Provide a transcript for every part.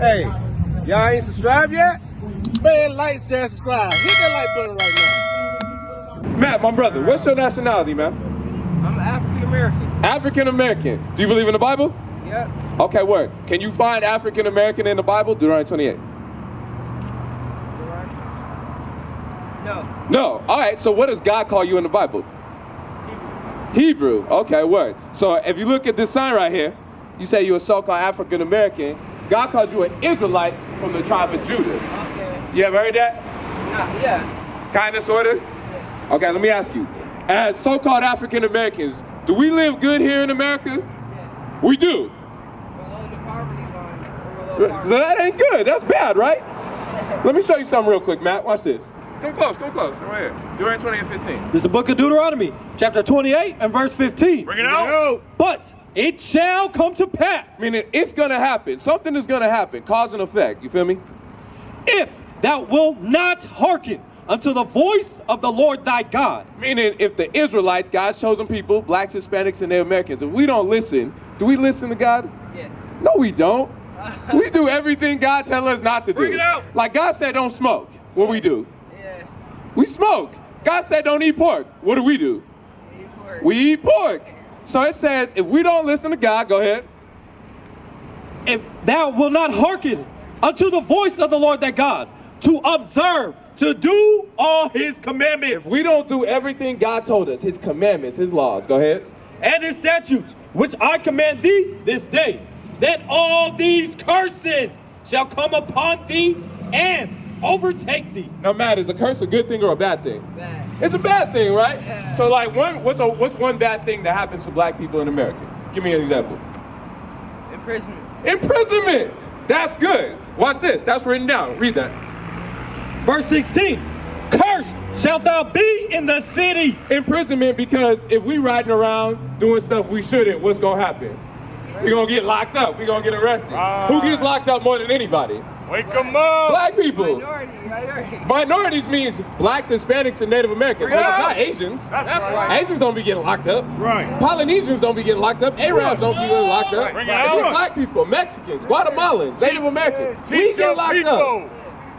Hey, y'all ain't subscribed yet? Man, like, share, subscribe. Hit that like button right now. Matt, my brother, what's your nationality, man? I'm African American. African American. Do you believe in the Bible? Yep. Okay, word. Can you find African American in the Bible? Deuteronomy 28. No. No. All right, so what does God call you in the Bible? Hebrew. Okay, word. So if you look at this sign right here, you say you're a so-called African American. God calls you an Israelite from the tribe of Judah. Okay. You ever heard that? No, yeah. Kind of, sort of? Yeah. Okay, let me ask you. As so-called African Americans, do we live good here in America? Yes. We do. Below the poverty line. Below So that ain't good. That's bad, right? Let me show you something real quick, Matt. Watch this. Come close, come close. Right here. Deuteronomy 20 and 15. This is the book of Deuteronomy, chapter 28 and verse 15. Bring it out. But it shall come to pass, Meaning it's going to happen. Something is going to happen. Cause and effect. You feel me? if thou wilt not hearken unto the voice of the Lord thy God. Meaning if the Israelites, God's chosen people, blacks, Hispanics, and Native Americans, if we don't listen, do we listen to God? Yes. No, we don't. We do everything God tells us not to do. Bring it out. Like God said don't smoke. What we do? Yeah. We smoke. God said don't eat pork. What do? We eat pork. So it says if we don't listen to God, go ahead. If thou wilt not hearken unto the voice of the Lord thy God, to observe, to do all his commandments, If we don't do everything God told us, his commandments, his laws, go ahead. and his statutes, which I command thee this day, then all these curses shall come upon thee and overtake thee. Now, Matt, is a curse a good thing or a bad thing? Bad. It's a bad thing, right? Yeah. So, like, what's one bad thing that happens to black people in America? Give me an example. Imprisonment. Imprisonment. That's good. Watch this. That's written down. Read that. Verse 16, cursed shalt thou be in the city. Imprisonment, because if we riding around doing stuff we shouldn't, what's gonna happen? We're gonna get locked up. We're gonna get arrested. Who gets locked up more than anybody? Wake them up! Black people. Minority. Minorities means blacks, Hispanics, and Native Americans. So it's not Asians. That's right. Asians don't be getting locked up. Right. Polynesians don't be getting locked up. Arabs don't be getting locked up. Bring it It's out. black people, Mexicans, Guatemalans, Native Americans. We Teach get your locked people. up.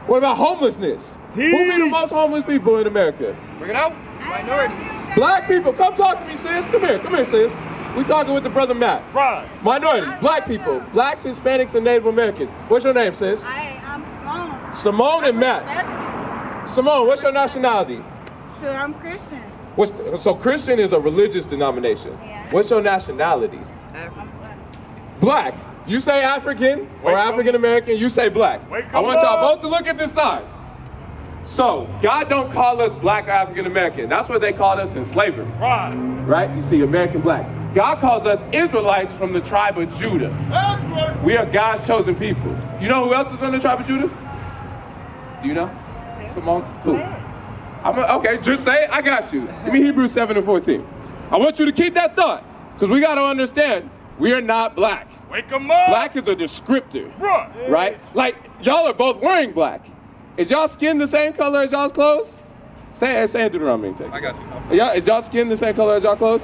What about homelessness? Who be the most homeless people in America? Bring it out. Minorities. Black people. Come talk to me, sis. Come here, sis. We talking with the brother Matt. Right. Minorities, black people, blacks, Hispanics, and Native Americans. What's your name, sis? I'm Simone. Simone and Matt. Simone, what's your nationality? Sure, I'm Christian. So Christian is a religious denomination. Yeah. What's your nationality? I'm black. Black. You say African or Wake African American, you say black. Wake I want y'all up. both to look at this sign. So, God don't call us black or African American. That's what they called us in slavery, Right. right? You see, American black. God calls us Israelites from the tribe of Judah. That's right. We are God's chosen people. You know who else is from the tribe of Judah? Do you know? Simone? Who? Okay, just say it. I got you. Give me Hebrews 7 and 14. I want you to keep that thought, because we got to understand, we are not black. Wake them up! Black is a descriptor, Right. right? Like, y'all are both wearing black. Is y'all skin the same color as y'all's clothes? Say it through the Roman take. I got you. Is y'all skin the same color as y'all clothes?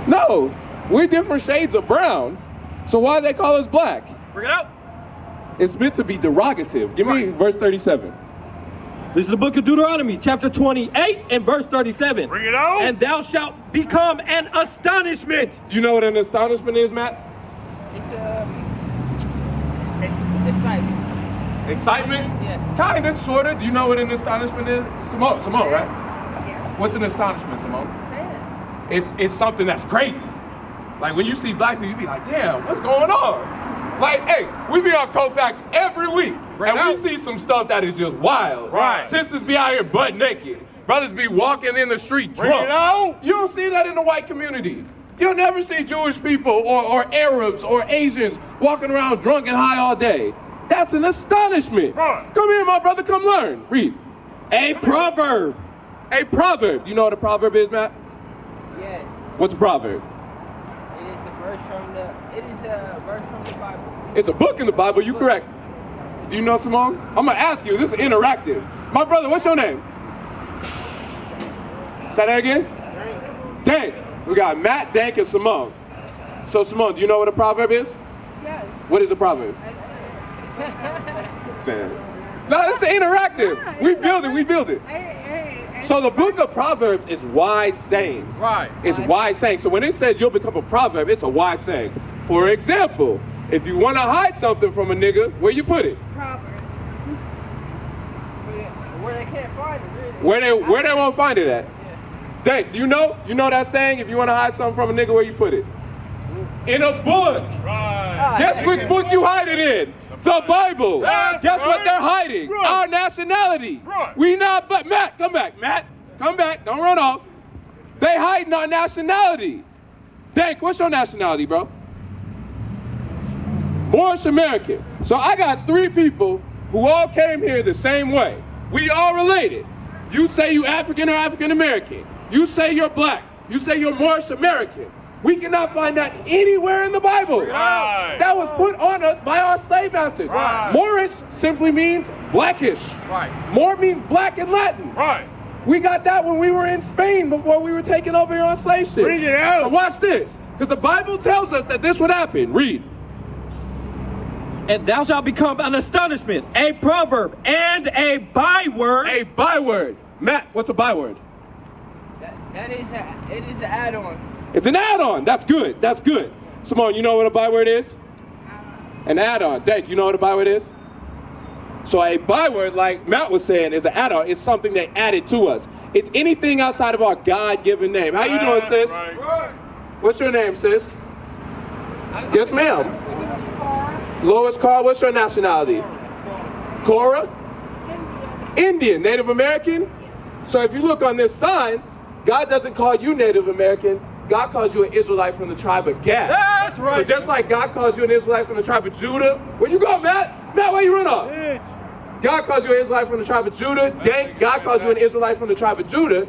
No. We're different shades of brown. So why do they call us black? Bring it out. It's meant to be derogative. Give me verse 37. This is the book of Deuteronomy, chapter 28 and verse 37. Bring it out. And thou shalt become an astonishment. Do you know what an astonishment is, Matt? It's excitement. Excitement? Yeah. Kind of, shorter. Do you know what an astonishment is? Simone, right? Yeah. What's an astonishment, Simone? Say it. It's something that's crazy. Like when you see black people, you be like, damn, what's going on? Like, hey, we be on Kofax every week, and we see some stuff that is just wild. Right. Sisters be out here butt naked. Brothers be walking in the street Bring drunk. it out. You don't see that in the white community. You'll never see Jewish people or Arabs or Asians walking around drunk and high all day. That's an astonishment. Right. Come here, my brother, come learn. Read. A proverb. A proverb. You know what a proverb is, Matt? Yes. What's a proverb? It is a verse from the Bible. It's a book in the Bible, you correct. Do you know Simone? I'm gonna ask you, this is interactive. My brother, what's your name? Say that again? Dank. We got Matt, Dank, and Simone. So Simone, do you know what a proverb is? Yes. What is a proverb? No, it's interactive. We build it. So the book of Proverbs is wise sayings. Right. It's wise sayings. So when it says you'll become a proverb, it's a wise saying. For example, if you want to hide something from a nigga, where you put it? Proverbs. Where they can't find it, really. Where they won't find it at? Dang, do you know? You know that saying, if you want to hide something from a nigga, where you put it? In a book. Right. Guess which book you hide it in? The Bible. That's Guess what right. they're hiding? Right. Our nationality. Right. We not, but Matt, come back. Matt, come back. Don't run off. They hiding our nationality. Dank, what's your nationality, bro? Moorish American. So I got 3 people who all came here the same way. We all related. You say you African or African American. You say you're black. You say you're Moorish American. We cannot find that anywhere in the Bible. Right. That was put on us by our slave masters. Right. Moorish simply means blackish. Right. Moor means black in Latin. Right. We got that when we were in Spain before we were taken over here on slave ship. Bring it out. So watch this, because the Bible tells us that this would happen. Read. And thou shalt become an astonishment, a proverb, and a byword. A byword. Matt, what's a byword? It is an add-on. It's an add-on. That's good. That's good. Simone, you know what a byword is? An add-on. Dave, you know what a byword is? So a byword, like Matt was saying, is an add-on. It's something they added to us. It's anything outside of our God-given name. How you doing, sis? Right. What's your name, sis? Yes, ma'am. Lois Carl, what's your nationality? Cora? Indian. Native American? So if you look on this sign, God doesn't call you Native American. God calls you an Israelite from the tribe of Gad. That's right. So just like God calls you an Israelite from the tribe of Judah, where you go, Matt? Matt, where you run off? God calls you an Israelite from the tribe of Judah. Dank, God calls you an Israelite from the tribe of Judah.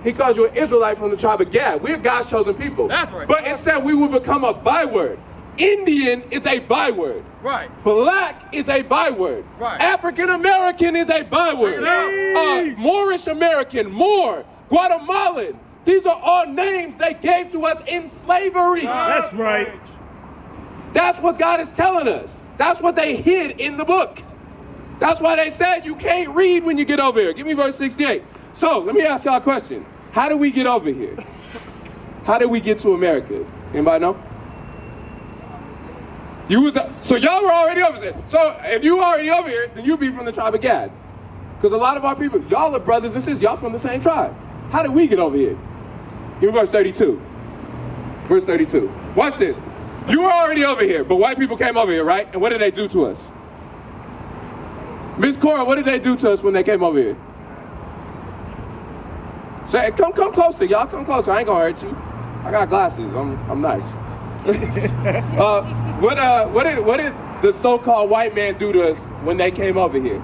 He calls you an Israelite from the tribe of Gad. We're God's chosen people. That's right. But it said we would become a byword. Indian is a byword. Right. Black is a byword. Right. African American is a byword. Moorish American, Moor, Guatemalan. These are all names they gave to us in slavery. That's right. That's what God is telling us. That's what they hid in the book. That's why they said you can't read when you get over here. Give me verse 68. So let me ask y'all a question. How do we get over here? How did we get to America? Anybody know? So y'all were already over here. So if you were already over here, then you'd be from the tribe of Gad. Because a lot of our people, y'all are brothers and sisters. Y'all from the same tribe. How did we get over here? Give me verse 32. Verse 32. Watch this. You were already over here, but white people came over here, right? And what did they do to us? Miss Cora, what did they do to us when they came over here? Say, come closer, y'all. Come closer. I ain't gonna hurt you. I got glasses. I'm nice. What did the so-called white man do to us when they came over here?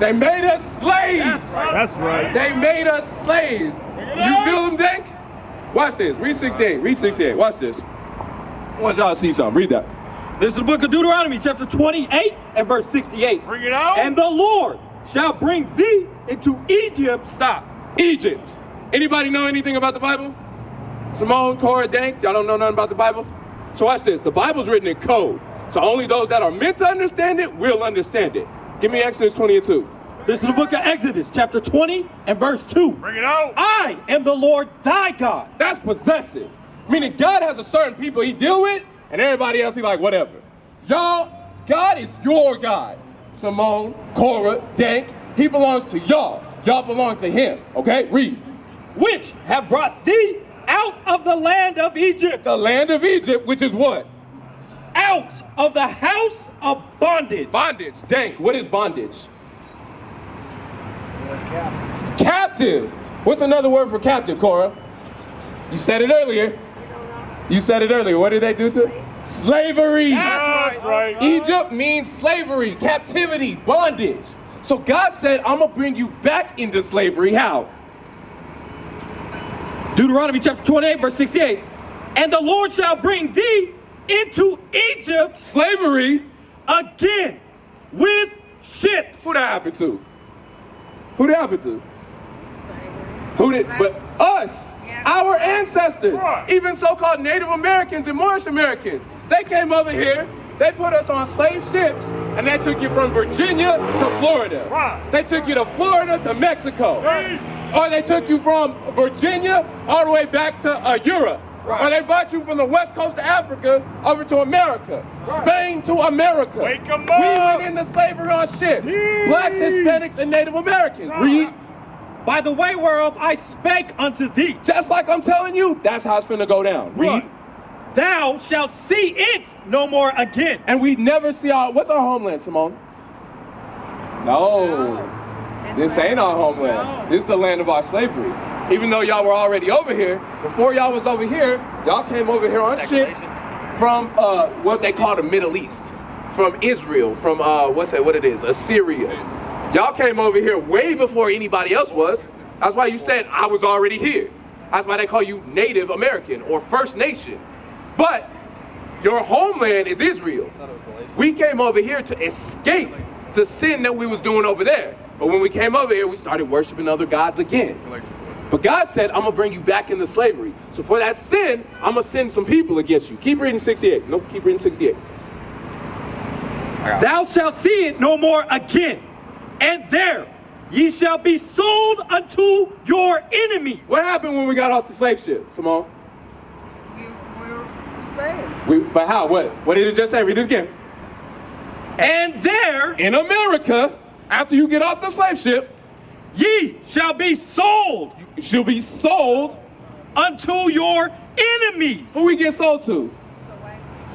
They made us slaves. That's right. They made us slaves. You feel them, Dank? Watch this. Read 68. Read 68. Watch this. I want y'all to see something. Read that. This is the book of Deuteronomy, chapter 28 and verse 68. Bring it out. And the Lord shall bring thee into Egypt. Stop. Egypt. Anybody know anything about the Bible? Simone, Cora, Dank, y'all don't know nothing about the Bible? So watch this. The Bible's written in code. So only those that are meant to understand it will understand it. Give me Exodus 20 and 2. This is the book of Exodus, chapter 20 and verse 2. Bring it out. I am the Lord thy God. That's possessive. Meaning God has a certain people he deal with, and everybody else he like, whatever. Y'all, God is your God. Simone, Cora, Dank, he belongs to y'all. Y'all belong to him. Okay, read. Which have brought thee out of the land of Egypt. The land of Egypt, which is what? Out of the house of bondage. Bondage. Dank, what is bondage? Captive. What's another word for captive, Cora? You said it earlier. You said it earlier. What did they do to it? Slavery. That's right. Egypt means slavery, captivity, bondage. So God said, I'm going to bring you back into slavery. How? Deuteronomy chapter 28, verse 68. And the Lord shall bring thee into Egypt. Slavery. Again with ships. Who that happened to? Who that happened to? Who did? But us. Our ancestors, Right. even so-called Native Americans and Moorish Americans, they came over here They put us on slave ships, and they took you from Virginia to Florida. Right. They took you to Florida to Mexico. Right. Or they took you from Virginia all the way back to Europe. Right. Or they brought you from the west coast of Africa over to America. Right. Spain to America. Wake 'em We up. went into slavery on ships. Blacks, Hispanics, and Native Americans. Right. Read. By the way whereof I spake unto thee, Just like I'm telling you, that's how it's finna go down. Read. Right. Thou shalt see it no more again. And we never see what's our homeland, Simone? No. This ain't our homeland. This is the land of our slavery. Even though y'all were already over here, before y'all was over here, y'all came over here on ships from what they call the Middle East, from Israel, from Assyria. Y'all came over here way before anybody else was. That's why you said I was already here. That's why they call you Native American or First Nation. But your homeland is Israel. We came over here to escape the sin that we was doing over there. But when we came over here, we started worshiping other gods again. But God said, I'm gonna bring you back into slavery. So for that sin, I'm gonna send some people against you. Keep reading 68. Nope, keep reading 68. Thou shalt see it no more again. And there ye shall be sold unto your enemies. What happened when we got off the slave ship, Simone? We were slaves. But how? What did it just say? Read it again. And there In America, after you get off the slave ship, ye shall be sold you should be sold. unto your enemies. Who we get sold to?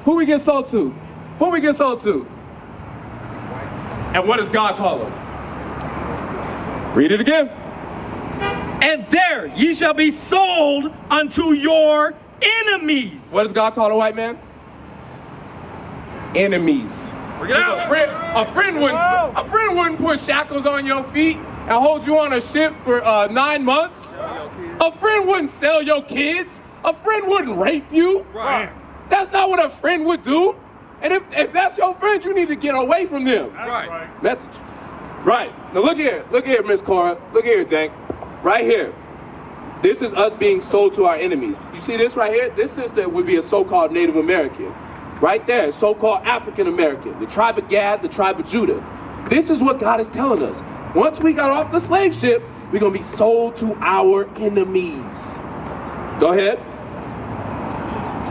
Who we get sold to? Who we get sold to? And what does God call them? Read it again. And there ye shall be sold unto your enemies. What does God call a white man? Enemies. Bring it out. A friend wouldn't put shackles on your feet and hold you on a ship for 9 months. A friend wouldn't sell your kids. A friend wouldn't rape you. Right. That's not what a friend would do. And if that's your friend, you need to get away from them. Right. Message. Right. Now look here, Miss Cora. Look here, Dank. Right here. This is us being sold to our enemies. You see this right here? This sister would be a so-called Native American. Right there, so-called African American. The tribe of Gad, the tribe of Judah. This is what God is telling us. Once we got off the slave ship, we're going to be sold to our enemies. Go ahead.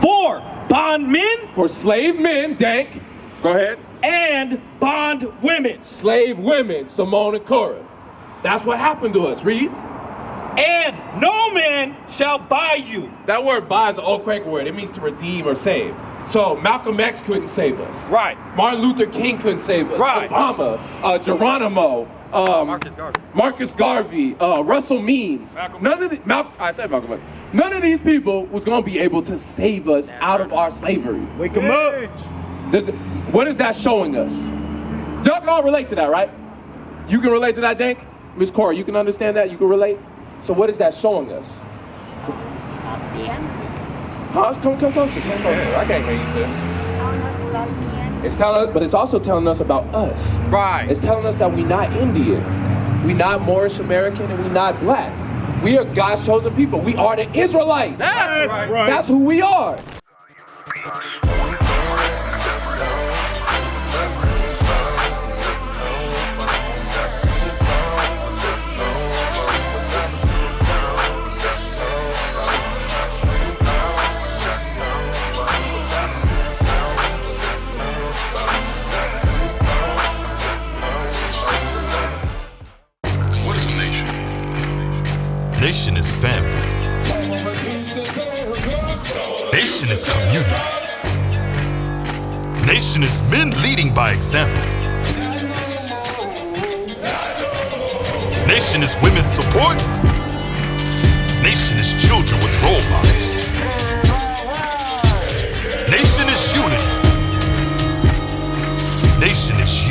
For bondmen For slave men, Dank. Go ahead. and bond women. Slave women, Simone and Cora. That's what happened to us. Read. And no man shall buy you. That word buy is an old Quaker word. It means to redeem or save. So Malcolm X couldn't save us. Right. Martin Luther King couldn't save us. Right. Obama, Geronimo, Marcus Garvey, Russell Means. I said Malcolm X. None of these people was going to be able to save us out of our slavery. Wake them up. What is that showing us? Y'all can all relate to that, right? You can relate to that, Dank? Miss Cora, you can understand that? You can relate? So what is that showing us? The enemy. Huh? Come closer, come closer. I can't hear you, sis. Telling us about the enemy. It's telling us, but it's also telling us about us. Right. It's telling us that we're not Indian, we're not Moorish American, and we're not black. We are God's chosen people. We are the Israelites. That's right. That's who we are. Nation is family. Nation is community. Nation is men leading by example. Nation is women's support. Nation is children with role models. Nation is unity. Nation is